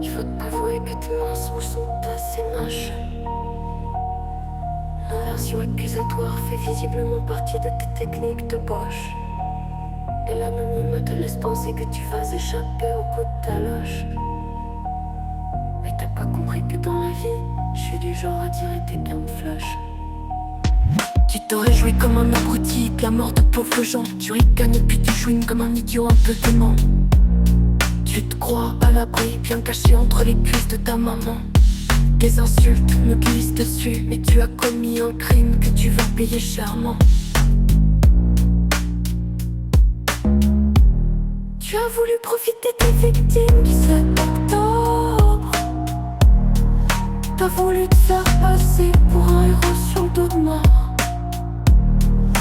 Je veux t'avouer que tes mensonges sont assez moches. L'inversion accusatoire fait visiblement partie de tes techniques de poche. Et la me te laisse penser que tu vas échapper au coup de ta loche. Mais t'as pas compris que dans la vie, je suis du genre à tirer tes camouflages. Tu te réjouis comme un abruti de la mort de pauvres gens. Tu ricanes et puis tu chouines comme un idiot un peu dément. Tu te crois à l'abri, bien caché entre les cuisses de ta maman. Tes insultes me glissent dessus, mais tu as commis un crime que tu vas payer chèrement. Tu as voulu profiter des victimes du 7 octobre. T'as voulu te faire passer pour un héros sur le dos de mort.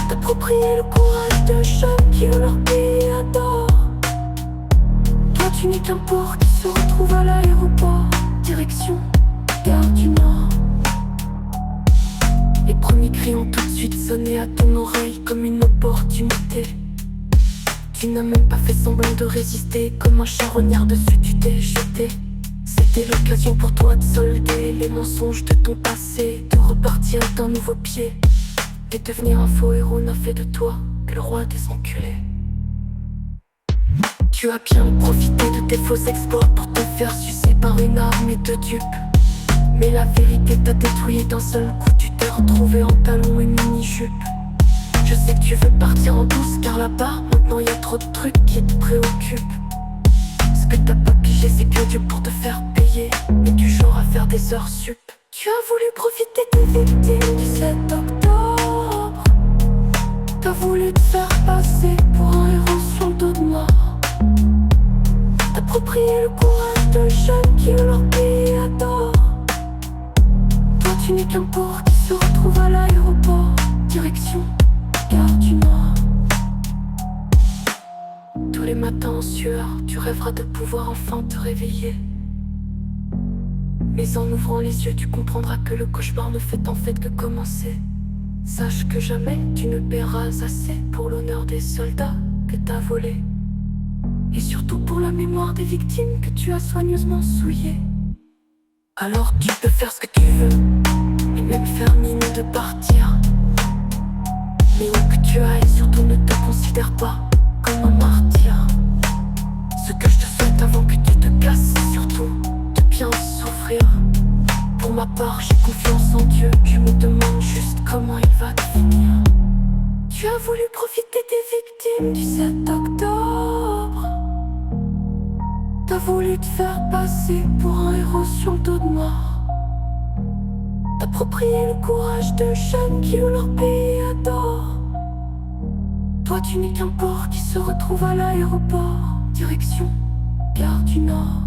T'approprier le courage de jeunes qui ont leur pays adore. Toi tu n'es qu'un porc qui se retrouve à l'aéroport. Direction Gare du Nord. Les premiers cris ont tout de suite sonné à ton oreille comme une opportunité. Tu n'as même pas fait semblant de résister. Comme un charognard dessus tu t'es jeté. C'était l'occasion pour toi de solder les mensonges de ton passé, de repartir d'un nouveau pied. Et devenir un faux héros n'a fait de toi que le roi des enculés. Tu as bien profité de tes faux exploits pour te faire sucer par une armée de dupes. Mais la vérité t'a détruit d'un seul coup. Tu t'es retrouvé en talons et mini-jupe. Je sais que tu veux partir en douce, car là-bas, maintenant y a trop de trucs qui te préoccupent. Ce que t'as pas pigé, c'est que Dieu pour te faire payer est du genre à faire des heures sup. Tu as voulu profiter des victimes du 7 octobre. T'as voulu te faire passer pour un héros sur le dos de mort. T'approprier le courage de jeunes qui leur pays adore. Toi tu n'es qu'un porc qui se retrouve à l'aéroport. Direction Gare du Nord. Tous les matins en sueur, tu rêveras de pouvoir enfin te réveiller. Mais en ouvrant les yeux, tu comprendras que le cauchemar ne fait en fait que commencer. Sache que jamais tu ne paieras assez pour l'honneur des soldats que t'as volés. Et surtout pour la mémoire des victimes que tu as soigneusement souillées. Alors tu peux faire ce que tu veux, et même faire mine de partir. Mais où que tu ailles, surtout ne te considère pas comme un martyr. Ce que je te souhaite avant que tu te casses, c'est surtout de bien souffrir. Pour ma part, j'ai confiance en Dieu. Je me demande juste comment il va te finir. Tu as voulu profiter des victimes du 7 octobre. T'as voulu te faire passer pour un héros sur le dos de mort. T'approprier le courage de jeunes qui leur pays adore. Toi tu n'es qu'un porc qui se retrouve à l'aéroport. Direction Gare du Nord.